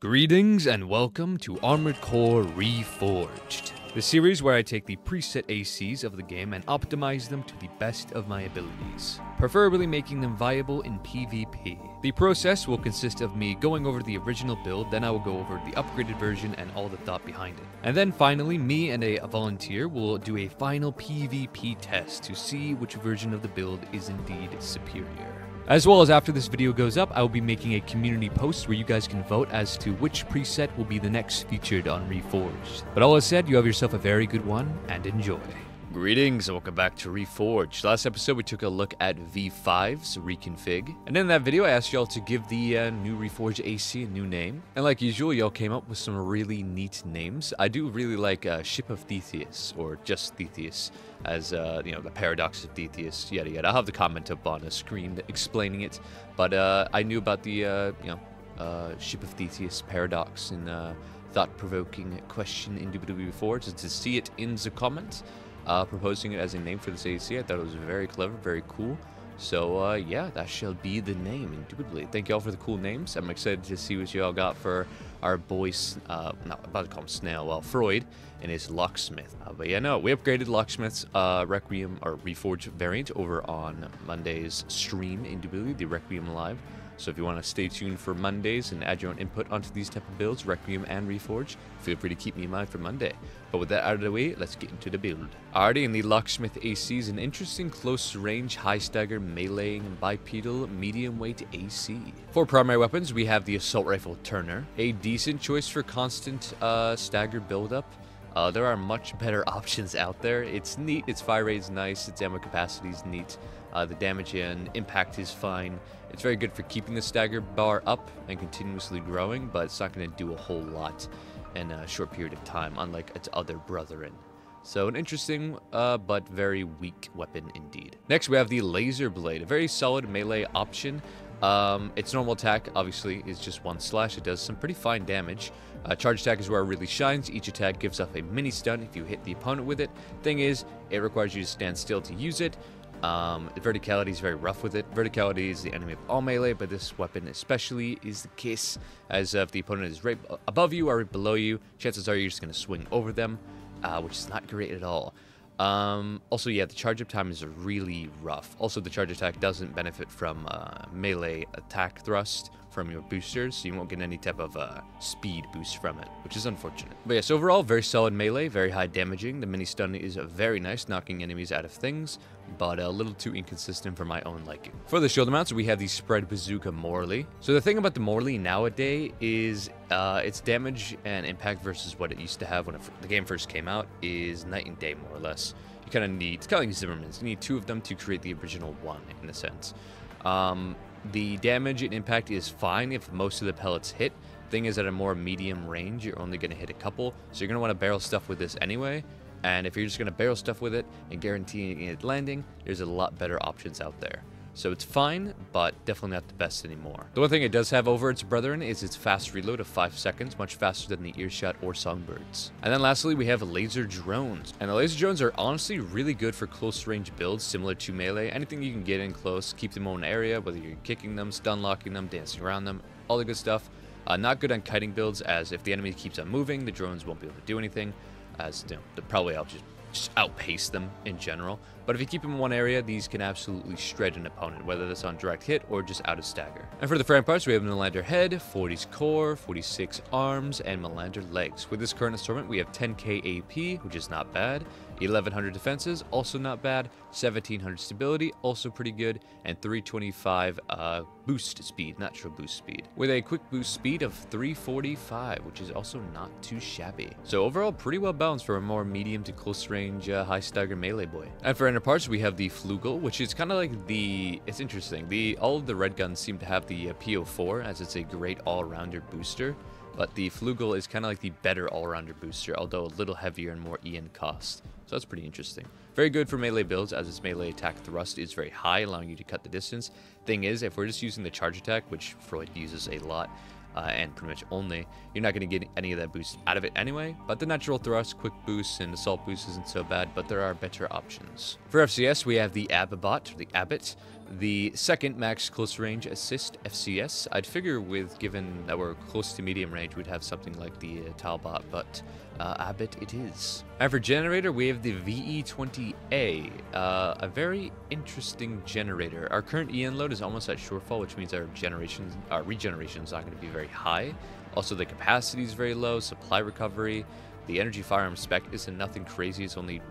Greetings and welcome to Armored Core Reforged, the series where I take the preset ACs of the game and optimize them to the best of my abilities, preferably making them viable in PvP. The process will consist of me going over the original build, then I will go over the upgraded version and all the thought behind it. And then finally, me and a volunteer will do a final PvP test to see which version of the build is indeed superior. As well as after this video goes up, I will be making a community post where you guys can vote as to which preset will be the next featured on Reforged. But all that said, you have yourself a very good one, and enjoy. Greetings and welcome back to Reforged. Last episode we took a look at V5's reconfig, and in that video I asked y'all to give the new Reforged AC a new name. And like usual, y'all came up with some really neat names. I do really like Ship of Theseus, or just Theseus, as you know, the paradox of Theseus, yada yada. I'll have the comment up on the screen explaining it, but I knew about the Ship of Theseus paradox and thought-provoking question in Reforged, and to see it in the comments. Proposing it as a name for this AC. I thought it was very clever, very cool. So, yeah, that shall be the name, indubitably. Thank y'all for the cool names. I'm excited to see what y'all got for our boy, not about to call him Snail, well, Freud, and his Locksmith. But yeah, no, we upgraded Locksmith's Requiem, or Reforged variant over on Monday's stream, indubitably, the Requiem Live. So if you want to stay tuned for Mondays and add your own input onto these type of builds, Requiem and Reforge, feel free to keep me in mind for Monday. But with that out of the way, let's get into the build. Alrighty, in the Locksmith AC is an interesting close range, high stagger, meleeing, bipedal, medium weight AC. For primary weapons, we have the Assault Rifle Turner, a decent choice for constant stagger buildup. There are much better options out there. It's neat, its fire rate is nice, its ammo capacity is neat. The damage and impact is fine. It's very good for keeping the stagger bar up and continuously growing, but it's not going to do a whole lot in a short period of time, unlike its other brethren. So an interesting, but very weak weapon indeed. Next, we have the Laser Blade, a very solid melee option. Its normal attack, obviously, is just one slash. It does some pretty fine damage. Charge attack is where it really shines. Each attack gives off a mini stun if you hit the opponent with it. Thing is, it requires you to stand still to use it. Verticality is very rough with it. Verticality is the enemy of all melee, but this weapon especially is the case, as if the opponent is right above you or right below you, chances are you're just going to swing over them, which is not great at all. Also, yeah, the charge up time is really rough. Also, the charge attack doesn't benefit from melee attack thrust from your boosters, so you won't get any type of speed boost from it, which is unfortunate. But yes, overall, very solid melee, very high damaging. The mini stun is very nice, knocking enemies out of things, but a little too inconsistent for my own liking. For the shield amounts, we have the Spread Bazooka Morley. So the thing about the Morley nowadays is its damage and impact versus what it used to have when the game first came out is night and day, more or less. You kind of need, it's kind of like Zimmerman's, you need two of them to create the original one, in a sense. The damage and impact is fine if most of the pellets hit. Thing is, at a more medium range, you're only going to hit a couple, so you're going to want to barrel stuff with this anyway. And if you're just going to barrel stuff with it and guaranteeing it landing, there's a lot better options out there. So it's fine, but definitely not the best anymore. The one thing it does have over its brethren is its fast reload of 5 seconds, much faster than the Earshot or Songbirds. And then lastly, we have laser drones. And the laser drones are honestly really good for close range builds, similar to melee. Anything you can get in close, keep them in one area, whether you're kicking them, stun locking them, dancing around them, all the good stuff. Not good on kiting builds, as if the enemy keeps on moving, the drones won't be able to do anything, as you know, they'll probably just outpace them in general. But if you keep them in one area, these can absolutely shred an opponent, whether that's on direct hit or just out of stagger. And for the frame parts, we have Melander head, 40's core, 46 arms, and Melander legs. With this current assortment, we have 10k AP, which is not bad, 1100 defenses, also not bad, 1700 stability, also pretty good, and 325 boost speed, natural boost speed, with a quick boost speed of 345, which is also not too shabby. So overall, pretty well balanced for a more medium to close range, high stagger melee boy. And for inner parts, we have the Flugel, which is kind of like it's interesting. All of the red guns seem to have the PO4, as it's a great all-rounder booster. But the Flugel is kind of like the better all-rounder booster, although a little heavier and more EN cost. So that's pretty interesting. Very good for melee builds, as its melee attack thrust is very high, allowing you to cut the distance. Thing is, if we're just using the charge attack, which Freud uses a lot, and pretty much only. You're not going to get any of that boost out of it anyway, but the natural thrust, quick boost, and assault boost isn't so bad, but there are better options. For FCS, we have the Abbot, or the Abbot, the second max close range assist FCS. I'd figure with, given that we're close to medium range, we'd have something like the Talbot, but Abbot it is. And for generator, we have the VE20A, a very interesting generator. Our current EN load is almost at shortfall, which means our regeneration is not going to be very high. Also, the capacity is very low, supply recovery, the energy firearm spec isn't nothing crazy. It's only,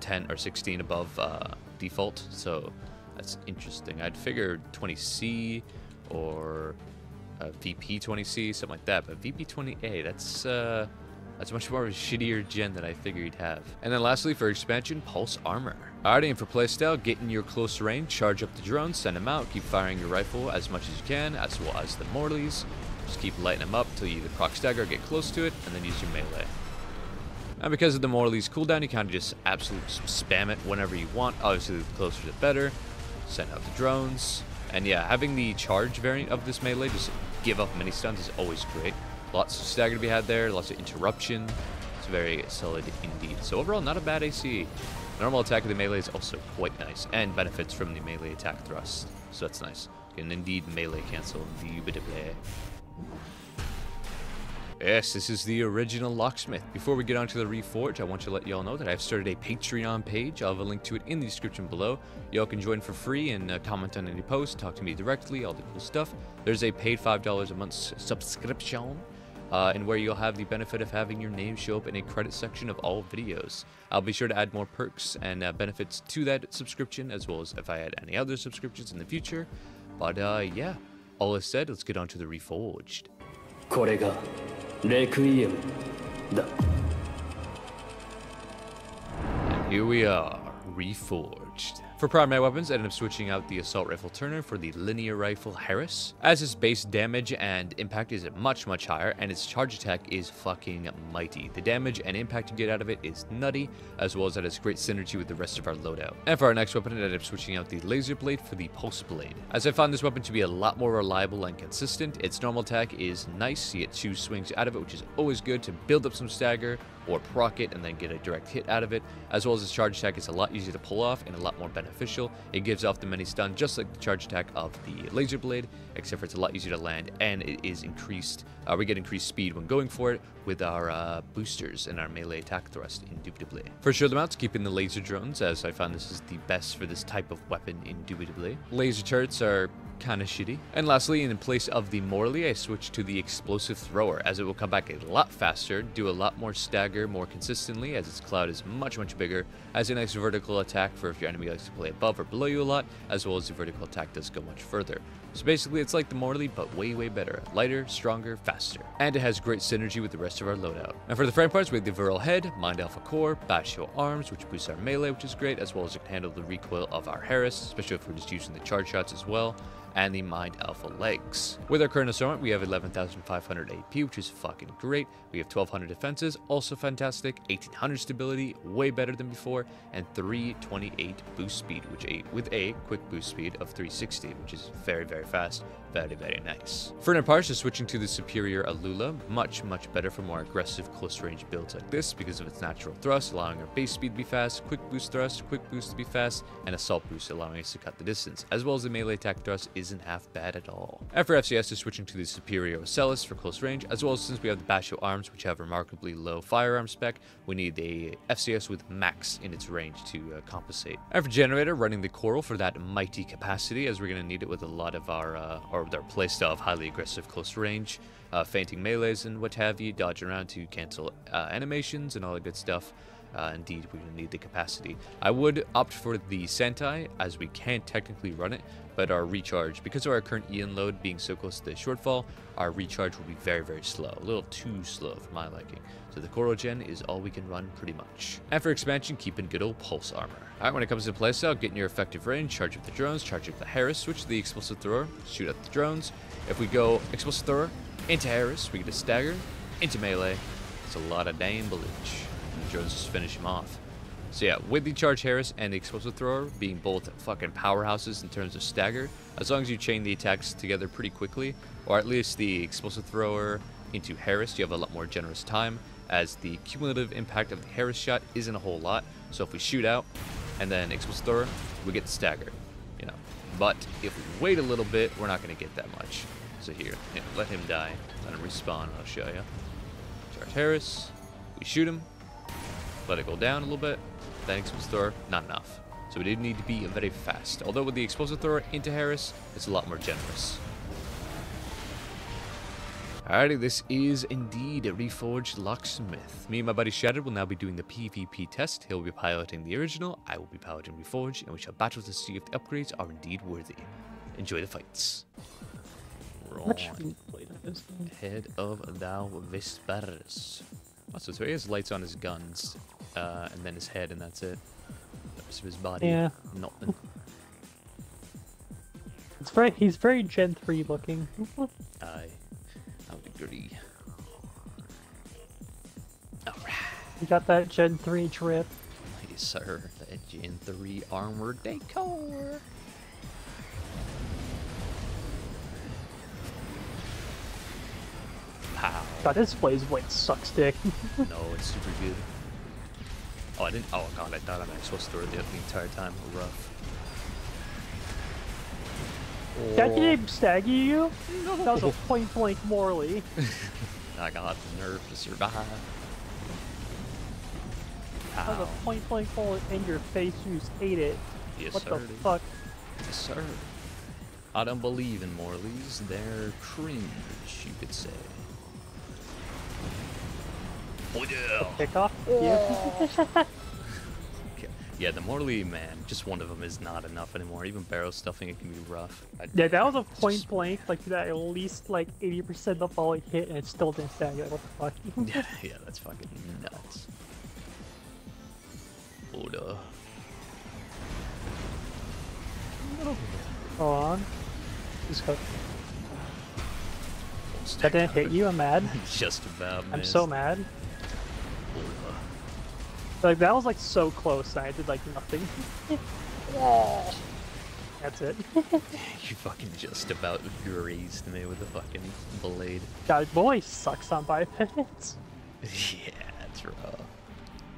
10 or 16 above default, so that's interesting. I'd figure 20C or VP 20C, something like that, but VP 20A, that's much more of a shittier gen than I figured you'd have. And then lastly, for expansion, Pulse Armor. Alright, and for playstyle, get in your close range, charge up the drones, send them out, keep firing your rifle as much as you can, as well as the Morleys. Just keep lighting them up until you either proc stagger or get close to it, and then use your melee. And because of the Morleys cooldown, you kind of just absolutely spam it whenever you want. Obviously, the closer the better. Send out the drones. And yeah, having the charge variant of this melee, just give up mini stuns, is always great. Lots of stagger to be had there, lots of interruption. It's very solid indeed. So overall, not a bad AC. Normal attack of the melee is also quite nice, and benefits from the melee attack thrust. So that's nice. You can indeed melee cancel indubitably. Yes, this is the original Locksmith. Before we get on to the Reforge, I want to let y'all know that I've started a Patreon page. I'll have a link to it in the description below. Y'all can join for free and comment on any post, talk to me directly, all the cool stuff. There's a paid $5 a month subscription, and where you'll have the benefit of having your name show up in a credit section of all videos. I'll be sure to add more perks and benefits to that subscription, as well as if I add any other subscriptions in the future. But yeah, all is said, let's get on to the Reforged. これがレクイエムだ。 And here we are, Reforged. For primary weapons, I ended up switching out the Assault Rifle Turner for the Linear Rifle Harris, as its base damage and impact is much higher, and its charge attack is fucking mighty. The damage and impact you get out of it is nutty, as well as that has great synergy with the rest of our loadout. And for our next weapon, I ended up switching out the Laser Blade for the Pulse Blade, as I found this weapon to be a lot more reliable and consistent. Its normal attack is nice, you get 2 swings out of it, which is always good to build up some stagger, or proc it and then get a direct hit out of it, as well as its charge attack is a lot easier to pull off and a lot more beneficial. It gives off the mini stun just like the charge attack of the Laser Blade, except for it's a lot easier to land, and it is increased, we get increased speed when going for it with our boosters and our melee attack thrust, indubitably. For sure, the mounts, keeping the laser drones, as I found this is the best for this type of weapon, indubitably. Laser turrets are kind of shitty. And lastly, in place of the Morley, I switched to the Explosive Thrower, as it will come back a lot faster, do a lot more stagger more consistently, as its cloud is much bigger, has a nice vertical attack for if your enemy likes to play above or below you a lot, as well as the vertical attack does go much further. So basically, it's like the Morley, but way better. Lighter, stronger, faster. And it has great synergy with the rest of our loadout. And for the frame parts, we have the Virile Head, Mind Alpha Core, Basho Arms, which boosts our melee, which is great, as well as it can handle the recoil of our Harris, especially if we're just using the charge shots as well, and the Mind Alpha Legs. With our current assortment, we have 11,500 AP, which is fucking great. We have 1,200 defenses, also fantastic, 1,800 stability, way better than before, and 328 boost speed, with a quick boost speed of 360, which is very fast, very nice. For inner parts, just switching to the superior Alula, much better for more aggressive close range builds like this because of its natural thrust, allowing our base speed to be fast, quick boost thrust, quick boost to be fast, and assault boost allowing us to cut the distance, as well as the melee attack thrust isn't half bad at all. And for FCS, just switching to the superior Ocellus for close range, as well as since we have the Basho Arms, which have remarkably low firearm spec, we need a FCS with max in its range to compensate. And for generator, running the Coral for that mighty capacity, as we're going to need it with a lot of our playstyle of highly aggressive close range, feinting melees and what have you, dodging around to cancel animations and all the good stuff. Indeed, we're going to need the capacity. I would opt for the Sentai, as we can technically run it, but our recharge, because of our current Ian load being so close to the shortfall, our recharge will be very slow, a little too slow for my liking. So the Coral Gen is all we can run pretty much. And for expansion, keeping good old Pulse Armor. Alright, when it comes to playstyle, get in your effective range, charge up the drones, charge up the Harris, switch to the Explosive Thrower, shoot at the drones. If we go Explosive Thrower into Harris, we get a stagger, into melee. It's a lot of damn bullage. And the drones just finish him off. So yeah, with the Charge Harris and the Explosive Thrower being both fucking powerhouses in terms of stagger, as long as you chain the attacks together pretty quickly, or at least the Explosive Thrower into Harris, you have a lot more generous time, as the cumulative impact of the Harris shot isn't a whole lot. So if we shoot out and then Explosive Thrower, we get the stagger, you know. But if we wait a little bit, we're not going to get that much. So here, yeah, let him die, let him respawn, I'll show you. Charge Harris, we shoot him, let it go down a little bit, then Explosive Thrower, not enough. So we did need to be very fast. Although with the Explosive Thrower into Harris, it's a lot more generous. Alrighty, this is indeed a Reforged Locksmith. Me and my buddy Shattered will now be doing the PvP test. He'll be piloting the original, I will be piloting Reforge, and we shall battle to see if the upgrades are indeed worthy. Enjoy the fights. Right. Head of thou Vespers. Oh, so he has lights on his guns, and then his head, and that's it. The rest of his body, yeah, nothing. He's very Gen 3 looking. I would agree. Alright. You got that Gen 3 drip. Yes, sir. That Gen 3 armored decor. Pow. God, this Blaze Blade sucks dick. No, it's super good. Oh, I didn't. Oh, God, I thought I was supposed to throw it the entire time. Rough. That didn't stagger you? No. That was a point blank Morley. I got the nerve to survive. That was a point blank bullet in your face. You just ate it. Yes, what sir. the fuck? Yes, sir. I don't believe in Morleys. They're cringe, you could say. Oh yeah! Pick off? Yeah. Yeah, the Morley, man, just one of them is not enough anymore. Even barrel stuffing, it can be rough. Yeah, that was a point blank, like that at least like 80% of the volley hit and it still didn't stagger. What the fuck? Yeah, that's fucking nuts. Hold up. Hold on. Just go. That didn't hit you, I'm mad. Just about, man. I'm so mad. Like, that was like so close and I did like nothing. That's it. You fucking just about grazed me with a fucking blade. God, boy sucks on bipeds. Yeah, that's rough.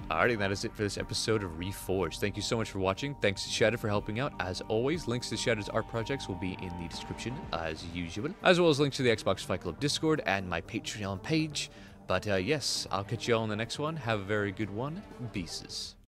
Alrighty, that is it for this episode of Reforged. Thank you so much for watching. Thanks to Shadow for helping out. As always, links to Shadow's art projects will be in the description as usual, as well as links to the Xbox Fight Club Discord and my Patreon page. But yes, I'll catch you all in the next one. Have a very good one. Pieces.